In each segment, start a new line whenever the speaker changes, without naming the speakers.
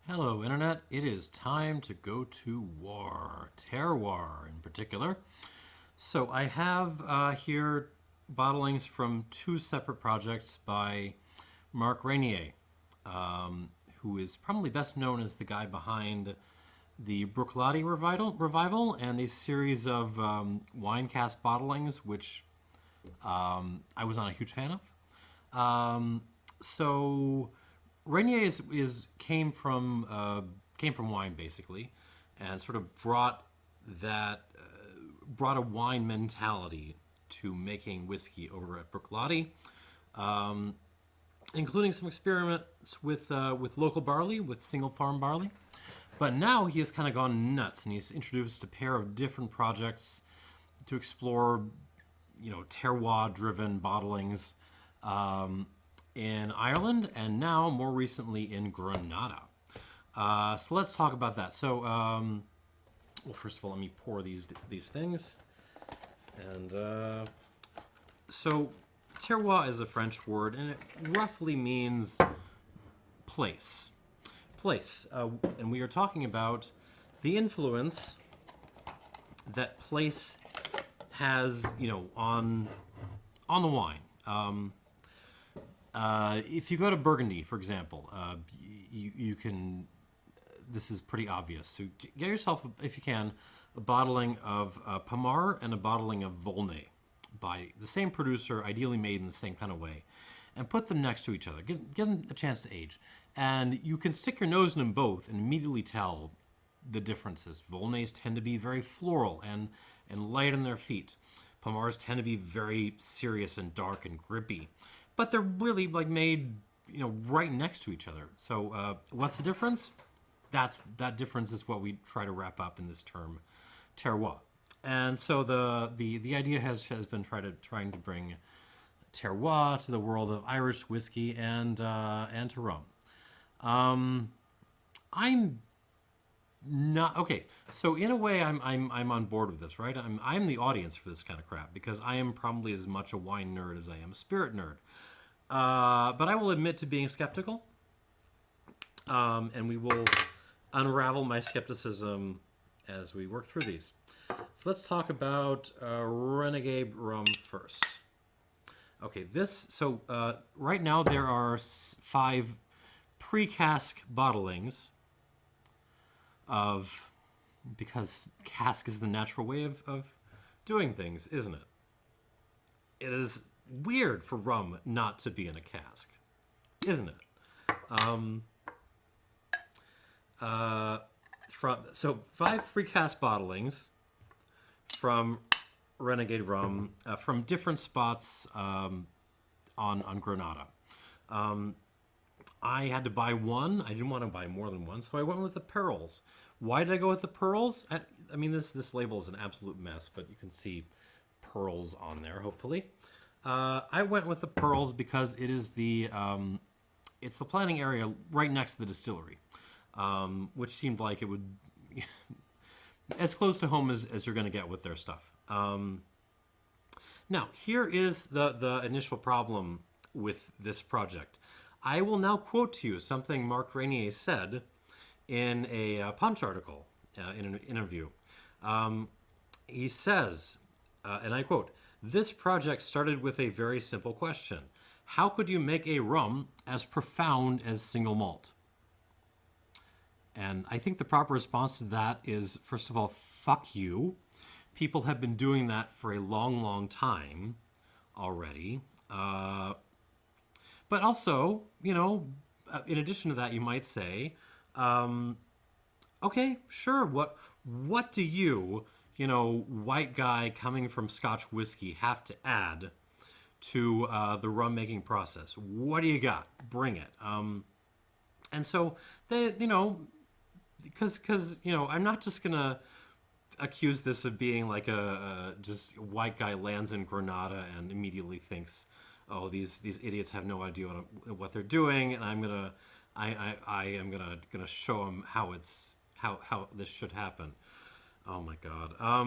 Hello, Internet. It is time to go to war. Terroir, in particular. So I have here bottlings from two separate projects by Mark Reynier, who is probably best known as the guy behind the Bruichladdich revival and a series of wine cask bottlings, which I was not a huge fan of. So Renier is came from wine basically, and sort of brought a wine mentality to making whiskey over at Bruichladdich, including some experiments with local barley, with single farm barley. But now he has kind of gone nuts, and he's introduced a pair of different projects to explore, terroir-driven bottlings in Ireland, and now more recently in Grenada. So let's talk about that. So, well, first of all, let me pour these things, and so terroir is a French word, and it roughly means place. And we are talking about the influence that place has, on the wine. If you go to Burgundy, for example, you can. This is pretty obvious. So get yourself, if you can, a bottling of Pommard and a bottling of Volnay by the same producer, ideally made in the same kind of way, and put them next to each other. Give them a chance to age. And you can stick your nose in them both and immediately tell the differences. Volnays tend to be very floral and light on their feet. Pommards tend to be very serious and dark and grippy. But they're really made, right next to each other. So what's the difference? That difference is what we try to wrap up in this term, terroir. And so the idea has been trying to bring terroir to the world of Irish whiskey and to rum. I'm not okay. So in a way, I'm on board with this, right? I'm the audience for this kind of crap because I am probably as much a wine nerd as I am a spirit nerd. But I will admit to being skeptical, and we will unravel my skepticism as we work through these. So let's talk about Renegade rum first. Okay, right now there are 5 pre-cask bottlings because cask is the natural way of doing things, isn't it? It is weird for rum not to be in a cask, isn't it? 5 pre-cask bottlings from Renegade rum from different spots on Grenada. I had to buy one. I didn't want to buy more than one, so I went with the Pearls. Why did I go with the Pearls? I mean, this label is an absolute mess, but you can see Pearls on there, hopefully. I went with the Pearls because it is it's the planting area right next to the distillery, which seemed like it would as close to home as you're going to get with their stuff. Now, here is the initial problem with this project. I will now quote to you something Mark Reynier said in a Punch article, in an interview. He says, and I quote, "This project started with a very simple question. How could you make a rum as profound as single malt?" And I think the proper response to that is, first of all, fuck you. People have been doing that for a long, long time already. But also, in addition to that, you might say, okay, sure, what do you, white guy coming from Scotch whiskey have to add to the rum making process? What do you got? Bring it. And so, because I'm not just going to accuse this of being like a just white guy lands in Grenada and immediately thinks, oh, these idiots have no idea what they're doing, and I am gonna show them how this should happen. Oh my God. I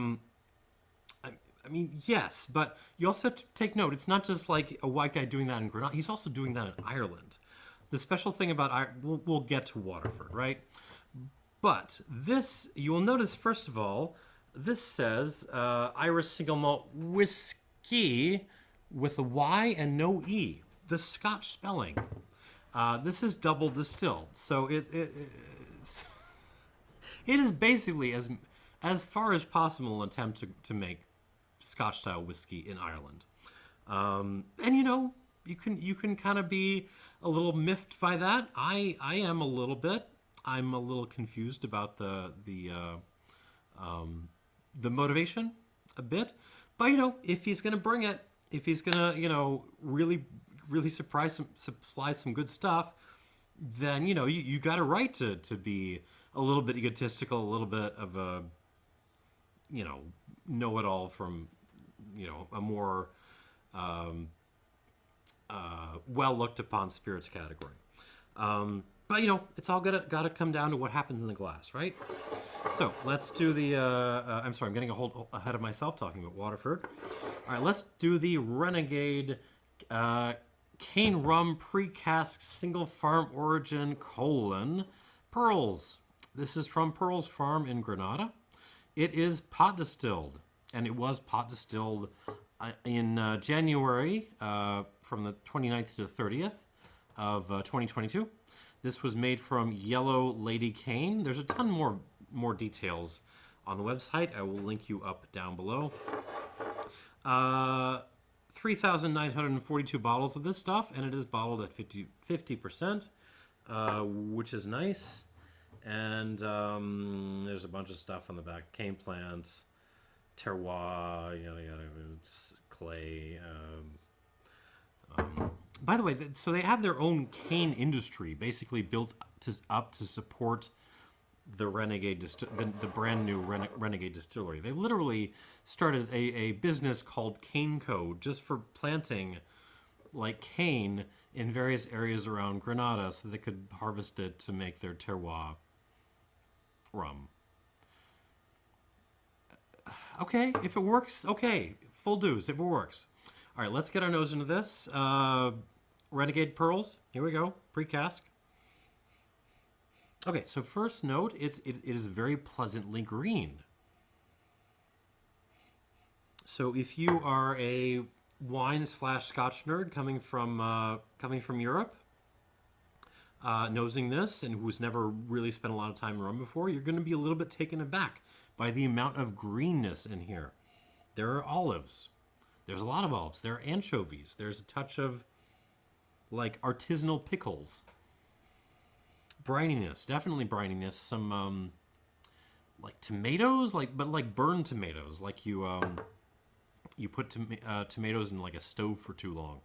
mean, yes, but you also have to take note. It's not just like a white guy doing that in Grenada. He's also doing that in Ireland. the special thing about we'll get to Waterford, right? But this, you will notice, first of all, this says Irish single malt whiskey with a Y and no E. The Scotch spelling. This is double distilled, so it is basically as far as possible an attempt to make Scotch style whiskey in Ireland. And you can kind of be a little miffed by that. I am a little bit. I'm a little confused about the motivation a bit. But if he's gonna bring it, if he's gonna really supply some good stuff, then you got a right to be a little bit egotistical, a little bit of a know-it-all from a more well looked upon spirits category. But it's all gotta come down to what happens in the glass, right? So let's do the. I'm sorry, I'm getting ahead of myself talking about Waterford. All right, let's do the Renegade cane rum pre-cask single farm origin : Pearls. This is from Pearls Farm in Grenada. It is pot distilled, and it was pot distilled in January from the 29th to the 30th of 2022. This was made from yellow lady cane. There's a ton more details on the website. I will link you up down below. 3,942 bottles of this stuff, and it is bottled at 50%, which is nice. And there's a bunch of stuff on the back: cane plant, terroir, clay. By the way, so they have their own cane industry, basically built up to support the Renegade, the brand new Renegade distillery. They literally started a business called Cane Co. just for planting like cane in various areas around Grenada, so they could harvest it to make their terroir rum. Okay, if it works, okay, full dues if it works. All right, let's get our nose into this. Renegade Pearls. Here we go. Pre-cask. Okay, so first note, it is very pleasantly green. So if you are a wine/Scotch nerd coming from Europe, nosing this and who's never really spent a lot of time in rum before, you're going to be a little bit taken aback by the amount of greenness in here. There are olives. There's a lot of olives. There are anchovies. There's a touch of like artisanal pickles. Brininess, definitely brininess. Some like tomatoes, but like burned tomatoes, like you put tomatoes in like a stove for too long.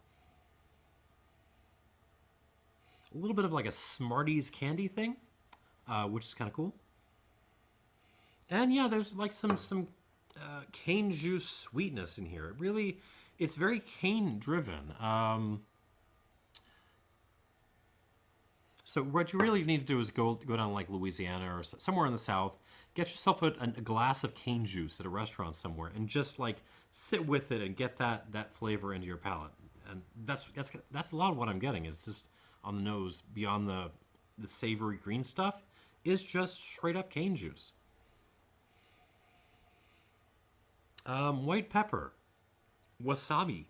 A little bit of like a Smarties candy thing, which is kind of cool. And yeah, there's like some cane juice sweetness in here. It's very cane driven. So what you really need to do is go down like Louisiana or somewhere in the South, get yourself a glass of cane juice at a restaurant somewhere, and just like sit with it and get that flavor into your palate. And that's a lot of what I'm getting. Is just on the nose, beyond the savory green stuff, is just straight up cane juice. White pepper, wasabi,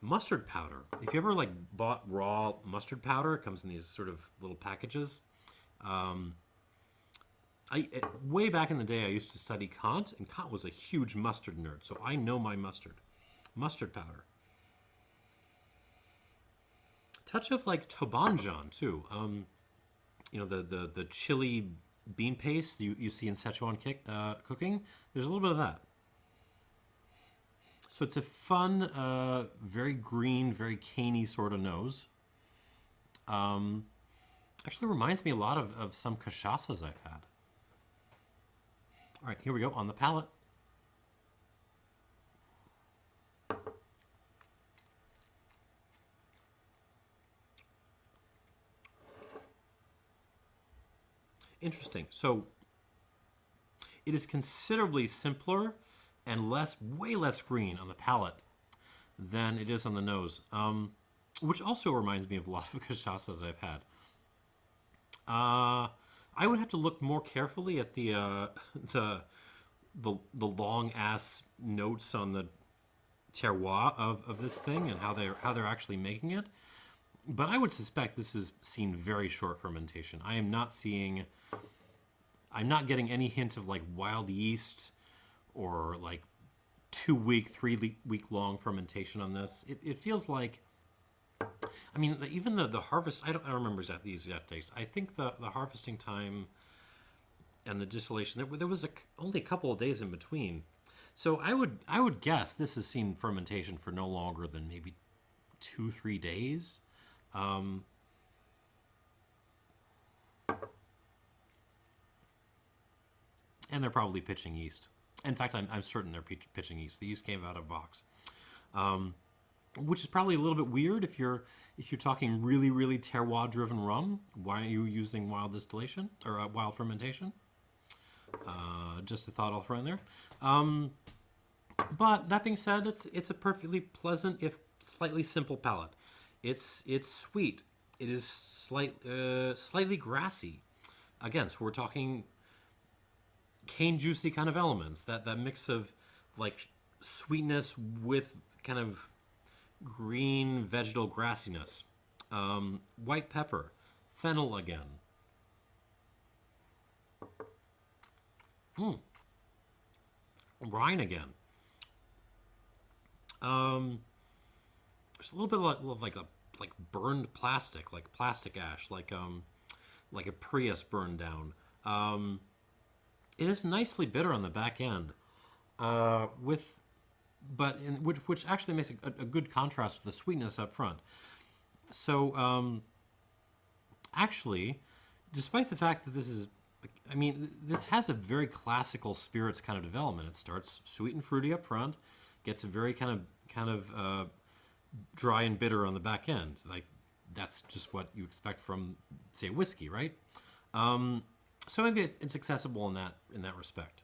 mustard powder. If you ever like bought raw mustard powder, it comes in these sort of little packages. Way back in the day, I used to study Kant, and Kant was a huge mustard nerd, so I know my mustard powder. Touch of like tobanjan too. The chili bean paste you see in Szechuan cooking. There's a little bit of that. So it's a fun, very green, very caney sort of nose. Actually reminds me a lot of some cachaças I've had. All right, here we go on the palate. Interesting. So it is considerably simpler and way less green on the palate than it is on the nose. which also reminds me of a lot of cachaças I've had. I would have to look more carefully at the the long ass notes on the terroir of this thing and how they're actually making it. But I would suspect this is seen very short fermentation. I'm not getting any hint of like wild yeast or like 2 week, 3 week long fermentation on this. It feels like, I mean, even the harvest, I don't remember the exact dates. I think the harvesting time and the distillation, there was only a couple of days in between. So I would guess this has seen fermentation for no longer than maybe 2-3 days. And they're probably pitching yeast. In fact, I'm certain they're pitching yeast. The yeast came out of a box, which is probably a little bit weird if you're talking really terroir-driven rum. Why are you using wild distillation or wild fermentation? Just a thought I'll throw in there. But that being said, it's a perfectly pleasant, if slightly simple palate. It's sweet. It is slightly grassy. Again, so we're talking cane juicy kind of elements. That mix of like sweetness with kind of green vegetal grassiness. White pepper, fennel again. Rye again. There's a little bit of like burned plastic, like plastic ash, like a Prius burned down. It is nicely bitter on the back end, which actually makes a good contrast with the sweetness up front. So actually, despite the fact that this has a very classical spirits kind of development. It starts sweet and fruity up front, gets a very kind of dry and bitter on the back end. Like that's just what you expect from, say, whiskey, right? So maybe it's accessible in that respect.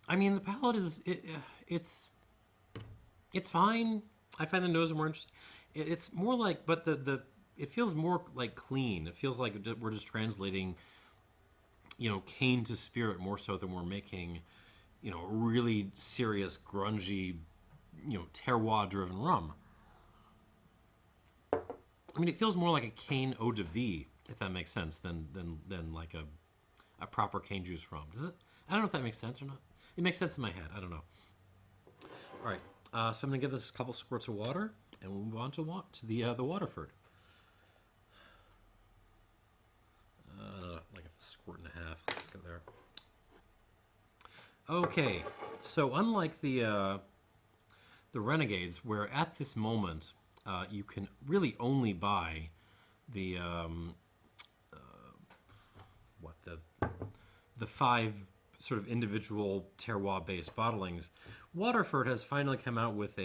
I mean, the palate it's fine. I find the nose more interesting. It's more like, but it feels more like clean. It feels like we're just translating, cane to spirit more so than we're making, really serious, grungy, terroir-driven rum. I mean, it feels more like a cane eau de vie, if that makes sense, than like a proper cane juice rum. Does it? I don't know if that makes sense or not. It makes sense in my head. I don't know. All right. So I'm going to give this a couple squirts of water, and we'll move on to the Waterford. Like a squirt and a half. Let's go there. Okay. So unlike the Renegades, where at this moment you can really only buy the the 5 sort of individual terroir-based bottlings, Waterford has finally come out with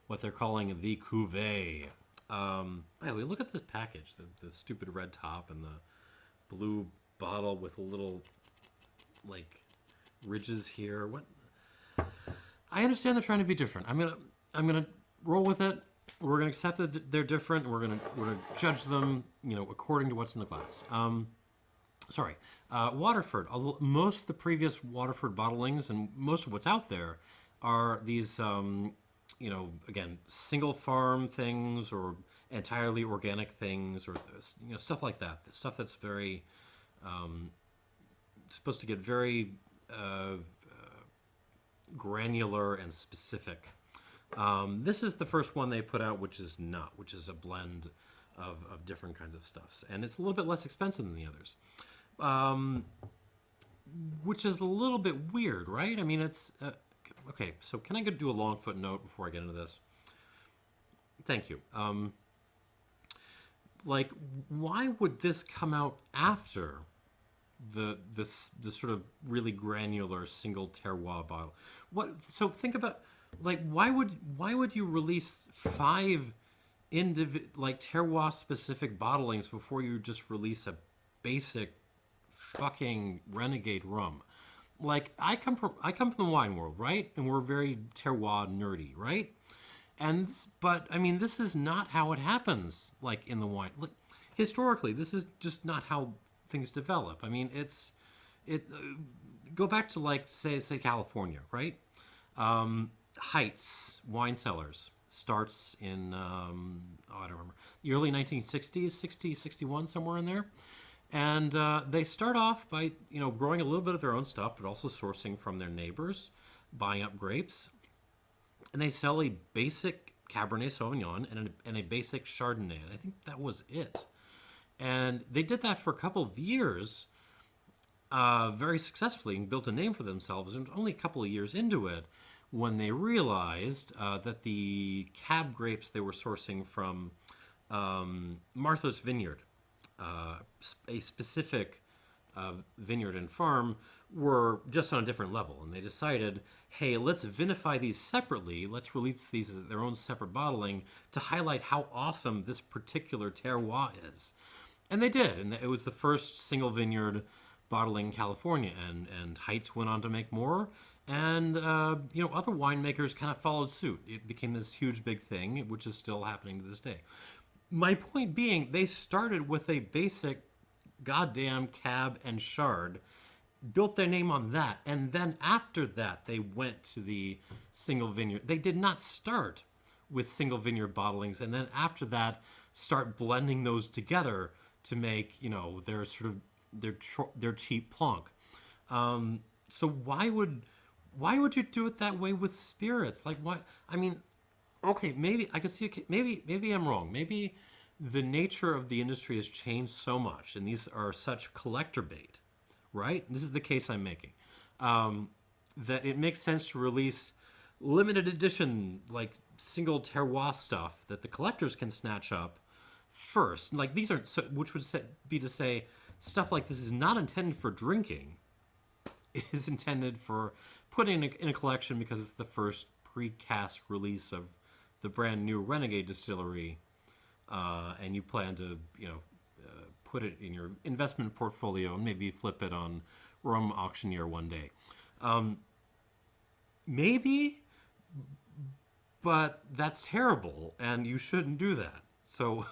what they're calling the Cuvée. By the way, look at this package, the stupid red top and the blue bottle with a little like ridges here. What? I understand they're trying to be different. I'm gonna roll with it. We're gonna accept that they're different. We're gonna judge them, according to what's in the glass. Waterford. Most of the previous Waterford bottlings and most of what's out there are these, again, single farm things or entirely organic things or, stuff like that. Stuff that's very, supposed to get very granular and specific. This is the first one they put out, which is a blend of different kinds of stuffs. And it's a little bit less expensive than the others. Which is a little bit weird, right? I mean, it's okay. So can I go do a long footnote before I get into this? Thank you. Why would this come out after this sort of really granular single terroir bottle? So think about why would you release 5 terroir specific bottlings before you just release a basic fucking Renegade rum. Like I come from the wine world, right? And we're very terroir nerdy, right? But I mean, this is not how it happens. Like in the wine, look, historically, this is just not how things develop. I mean, it. Go back to like say California, right? Heights wine cellars starts in I don't remember, the early 1960s, 60, 61, somewhere in there. And they start off by growing a little bit of their own stuff, but also sourcing from their neighbors, buying up grapes, and they sell a basic Cabernet Sauvignon and a basic Chardonnay. And I think that was it. And they did that for a couple of years, very successfully, and built a name for themselves. And only a couple of years into it, when they realized that the cab grapes they were sourcing from Martha's Vineyard, a specific vineyard and farm, were just on a different level. And they decided, hey, let's vinify these separately. Let's release these as their own separate bottling to highlight how awesome this particular terroir is. And they did. And it was the first single vineyard bottling in California. And Heights went on to make more. And, other winemakers kind of followed suit. It became this huge, big thing, which is still happening to this day. My point being, they started with a basic goddamn cab and chard, built their name on that, and then after that, they went to the single vineyard. They did not start with single vineyard bottlings, and then after that, start blending those together to make, their sort of their cheap plonk. So why would you do it that way with spirits? Like, why? I mean, okay, maybe I could see. Maybe I'm wrong. Maybe the nature of the industry has changed so much, and these are such collector bait, right? This is the case I'm making. That it makes sense to release limited edition, like single terroir stuff that the collectors can snatch up first. Like these aren't, which would be to say, stuff like this is not intended for drinking. It is intended for putting in a collection because it's the first pre-cask release of the brand new Renegade distillery, and you plan to put it in your investment portfolio and maybe flip it on Rum Auctioneer one day. Maybe, but that's terrible, and you shouldn't do that. So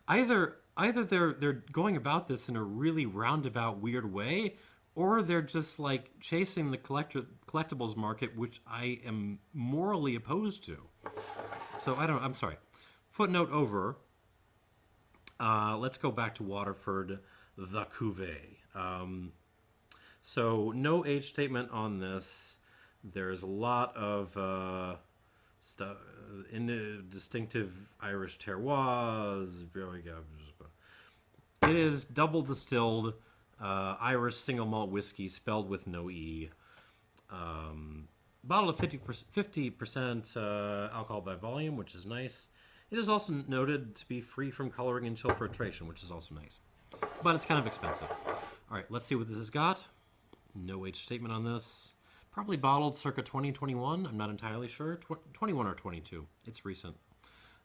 either they're going about this in a really roundabout, weird way, or they're just like chasing the collectibles market, which I am morally opposed to. So I'm sorry. Footnote over. Let's go back to Waterford, the Cuvée. So no age statement on this. There's a lot of stuff in distinctive Irish terroirs. It is double distilled Irish single malt whiskey, spelled with no E. Bottle of 50% alcohol by volume, which is nice. It is also noted to be free from coloring and chill filtration, which is also nice. But it's kind of expensive. All right, let's see what this has got. No age statement on this. Probably bottled circa 2021. I'm not entirely sure. 21 or 22. It's recent.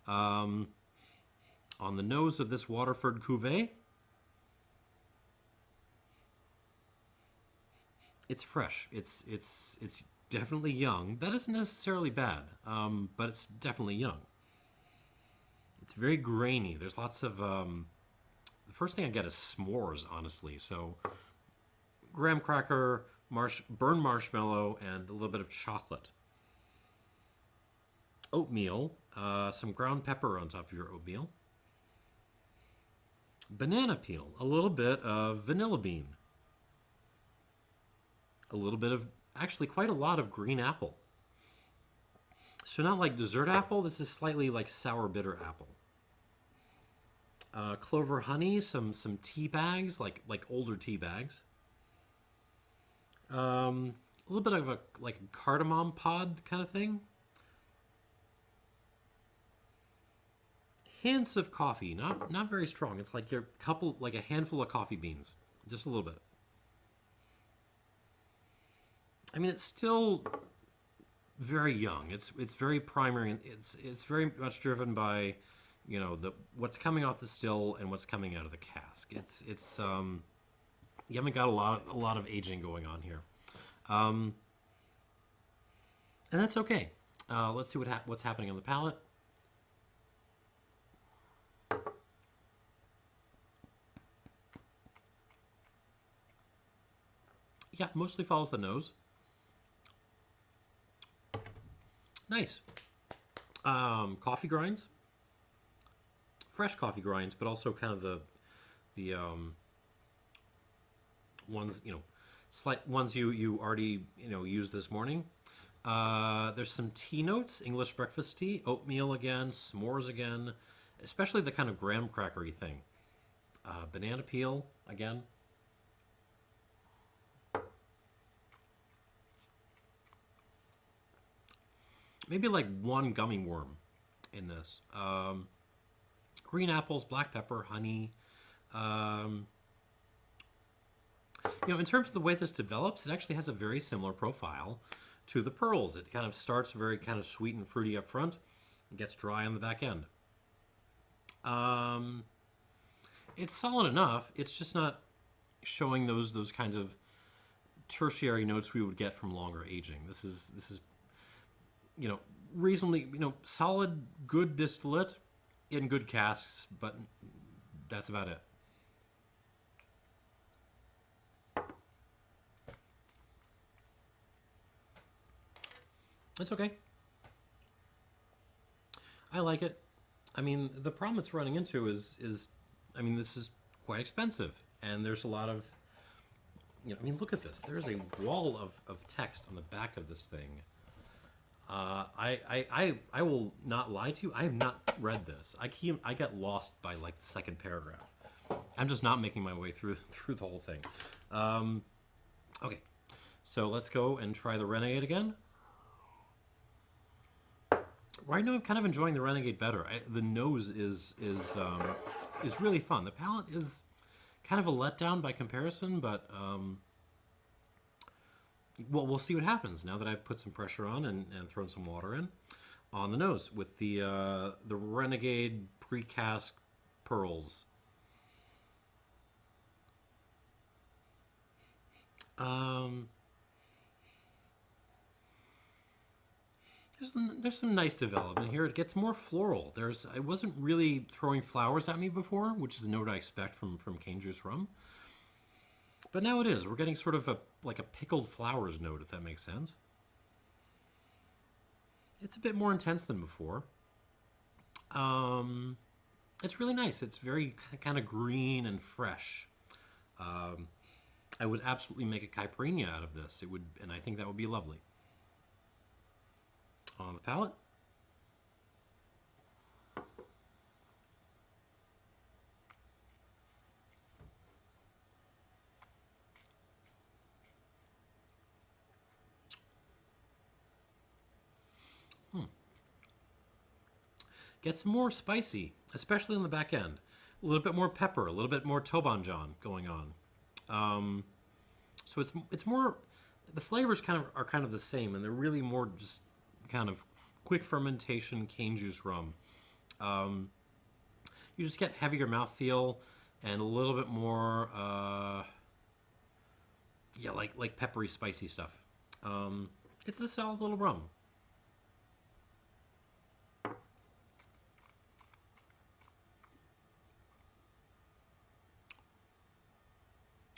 On the nose of this Waterford Cuvée, it's fresh. It's definitely young. That isn't necessarily bad, but it's definitely young. It's very grainy. There's lots of... the first thing I get is s'mores, honestly. So graham cracker, burned marshmallow, and a little bit of chocolate. Oatmeal, some ground pepper on top of your oatmeal. Banana peel, a little bit of vanilla bean. A little bit of, actually quite a lot of green apple. So not like dessert apple, this is slightly like sour bitter apple. Clover honey, some tea bags, like older tea bags. A little bit of a cardamom pod kind of thing. Hints of coffee, not very strong. It's like a handful of coffee beans, just a little bit. I mean, it's still very young. It's very primary, and it's very much driven by, what's coming off the still and what's coming out of the cask. It's You haven't got a lot of aging going on here, and that's okay. Let's see what's happening on the palate. Yeah, mostly follows the nose. Nice. Coffee grinds, fresh coffee grinds, but also kind of the ones, slight ones you already used this morning. There's some tea notes, English breakfast tea, oatmeal again, s'mores again, especially the kind of graham crackery thing. Banana peel again. Maybe like one gummy worm in this. Green apples, black pepper, honey. In terms of the way this develops, it actually has a very similar profile to the pearls. It kind of starts very kind of sweet and fruity up front and gets dry on the back end. It's solid enough. It's just not showing those kinds of tertiary notes we would get from longer aging. This is reasonably, solid, good distillate in good casks, but that's about it. It's okay. I like it. I mean, the problem it's running into is this is quite expensive, and there's a lot of, look at this. There's a wall of text on the back of this thing. I will not lie to you. I have not read this. I get lost by like the second paragraph. I'm just not making my way through the whole thing. Okay, so let's go and try the Renegade again. Right now, I'm kind of enjoying the Renegade better. The nose is really fun. The palate is kind of a letdown by comparison, but well, we'll see what happens now that I've put some pressure on and thrown some water in on the nose with the Renegade pre-cask pearls. There's some nice development here. It gets more floral. I wasn't really throwing flowers at me before, which is a note I expect from cane juice rum. But now it is. We're getting sort of like a pickled flowers note, if that makes sense. It's a bit more intense than before. It's really nice. It's very kind of green and fresh. I would absolutely make a caipirinha out of this. And I think that would be lovely. On the palate. Gets more spicy, especially on the back end. A little bit more pepper, a little bit more tobanjan going on. So it's more, the flavors are kind of the same, and they're really more just kind of quick fermentation cane juice rum. You just get heavier mouthfeel and a little bit more, like peppery, spicy stuff. It's a solid little rum.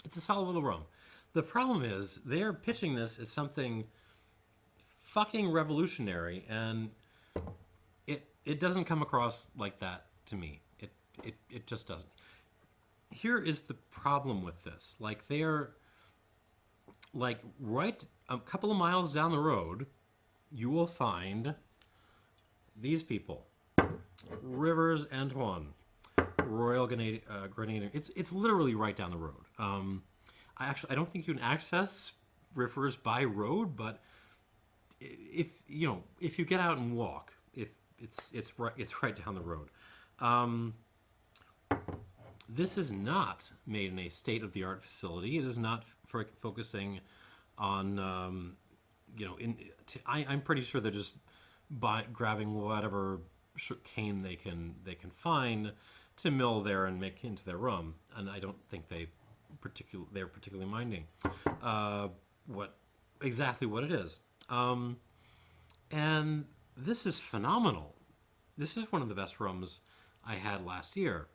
It's a solid little rum. The problem is they're pitching this as something fucking revolutionary, and it doesn't come across like that to me. It just doesn't. Here is the problem with this. Like, they're like right a couple of miles down the road, you will find these people. Rivers Antoine, Royal Grenadier. It's literally right down the road. I don't think you can access Rivers by road, but if you get out and walk, it's right down the road. This is not made in a state-of-the-art facility. It is not focusing on I'm pretty sure they're just grabbing whatever cane they can find to mill there and make into their rum, and I don't think they they're particularly minding exactly what it is. And this is phenomenal. This is one of the best rums I had last year,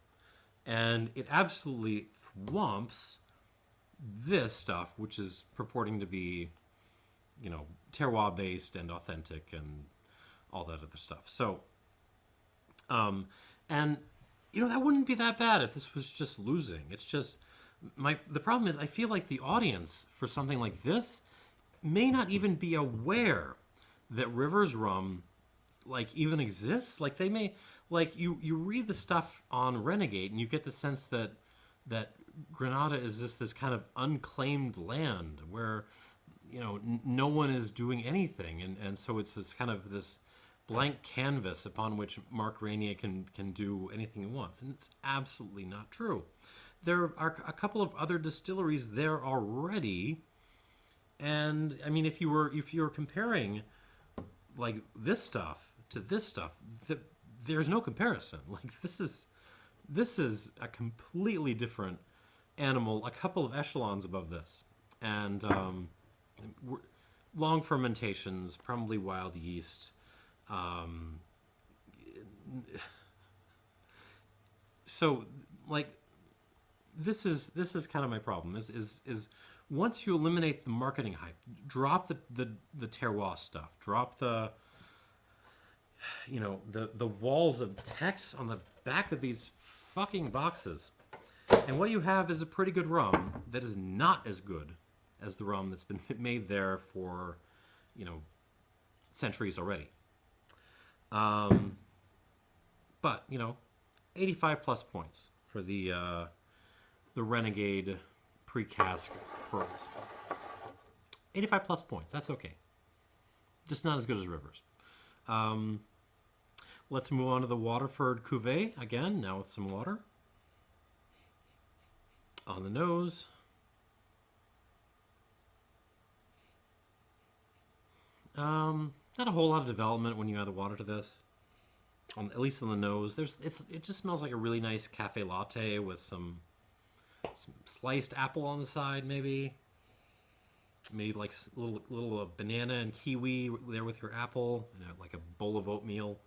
and it absolutely thwomps this stuff, which is purporting to be, terroir based and authentic and all that other stuff. So, and that wouldn't be that bad if this was just losing. It's just the problem is I feel like the audience for something like this may not even be aware that Rivers rum even exists. Like they may you read the stuff on Renegade and you get the sense that Grenada is just this kind of unclaimed land where no one is doing anything, and so it's this kind of this blank canvas upon which Mark Reynier can do anything he wants, and it's absolutely not true. There are a couple of other distilleries there already, and I mean if you were comparing this stuff to this stuff, there's no comparison. This is a completely different animal, a couple of echelons above this, and long fermentations, probably wild yeast. So this is kind of my problem. Is once you eliminate the marketing hype, drop the terroir stuff, drop the walls of text on the back of these fucking boxes, and what you have is a pretty good rum that is not as good as the rum that's been made there for centuries already. But 85 plus points for the Renegade pre-cask pearls. 85 plus points. That's okay. Just not as good as Rivers. Let's move on to the Waterford Cuvée again. Now with some water on the nose. Not a whole lot of development when you add the water to this. At least on the nose, it just smells like a really nice cafe latte with some sliced apple on the side, maybe like a little banana and kiwi there with your apple, like a bowl of oatmeal.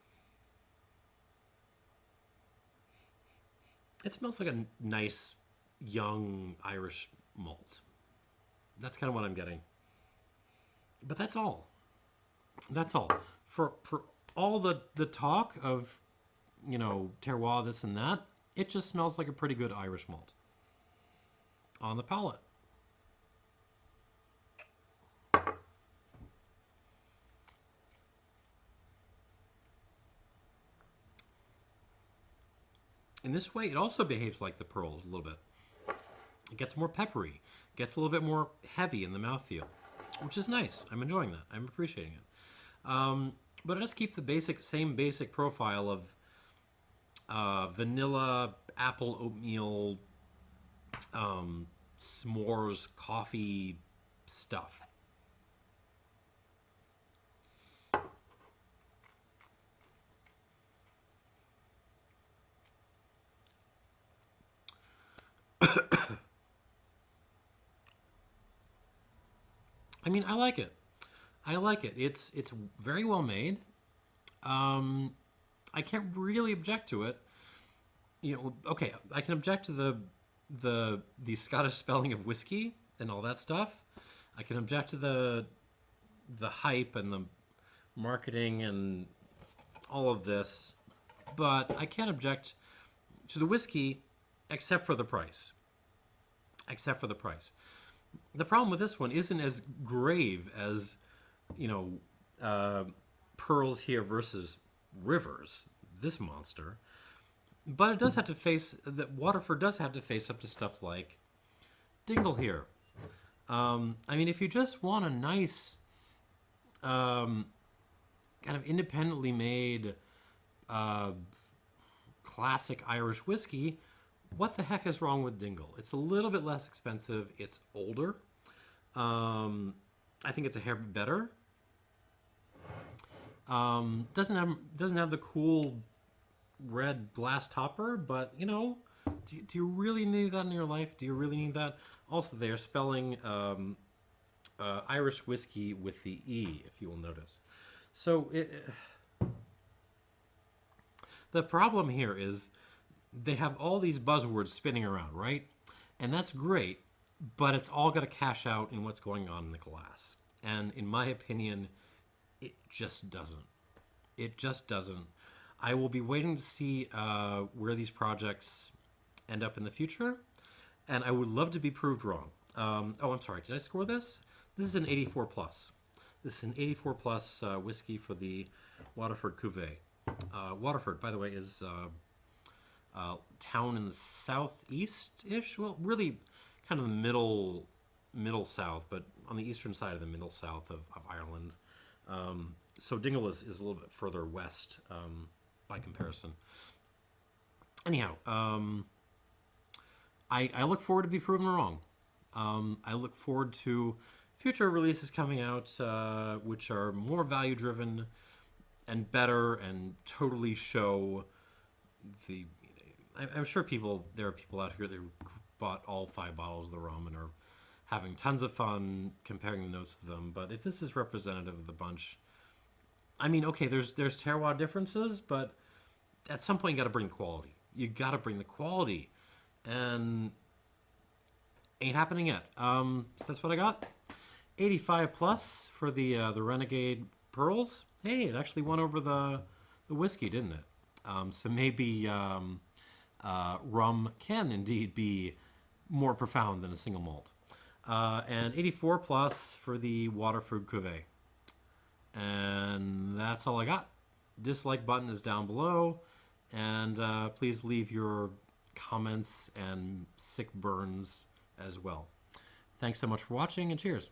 It smells like a nice young Irish malt. That's kind of what I'm getting. But that's all. That's all. For all the talk of, terroir, this and that, it just smells like a pretty good Irish malt on the palate. In this way, it also behaves like the pearls a little bit. It gets more peppery, gets a little bit more heavy in the mouthfeel, which is nice. I'm enjoying that. I'm appreciating it. But it does keep the same basic profile of vanilla, apple, oatmeal, s'mores, coffee stuff. I mean, I like it. It's very well made. I can't really object to it. Okay, I can object to the Scottish spelling of whiskey and all that stuff. I can object to the hype and the marketing and all of this, but I can't object to the whiskey except for the price. The problem with this one isn't as grave as, Pearls here versus Rivers, this monster. But it does have to face, that Waterford does have to face up to stuff like Dingle here. I mean, if you just want a nice, kind of independently made, classic Irish whiskey, what the heck is wrong with Dingle? It's a little bit less expensive. It's older. I think it's a hair better. Doesn't have the cool red glass topper, but Do you really need that in your life? Do you really need that? Also, they are spelling Irish whiskey with the E, if you will notice. So the problem here is they have all these buzzwords spinning around, right? And that's great, but it's all got to cash out in what's going on in the glass. And in my opinion, it just doesn't. It just doesn't. I will be waiting to see where these projects end up in the future, and I would love to be proved wrong. Oh, I'm sorry. Did I score this? This is an 84 plus. This is an 84 plus whiskey for the Waterford Cuvée. Waterford, by the way, is a town in the southeast-ish. Well, really, kind of the middle south, but on the eastern side of the middle south of Ireland. So Dingle is a little bit further west by comparison. Anyhow, I look forward to be proven wrong. I look forward to future releases coming out, which are more value-driven and better and totally show the... I'm sure there are people out here that bought all 5 bottles of the rum and are having tons of fun comparing the notes to them. But if this is representative of the bunch, I mean, okay, there's terroir differences, but at some point you got to bring the quality. You got to bring the quality, and ain't happening yet. So that's what I got. 85 plus for the Renegade Pearls. Hey, it actually won over the whiskey, didn't it? So maybe rum can indeed be more profound than a single malt. And 84 plus for the Waterford Cuvée. And that's all I got. Dislike button is down below. And please leave your comments and sick burns as well. Thanks so much for watching, and cheers.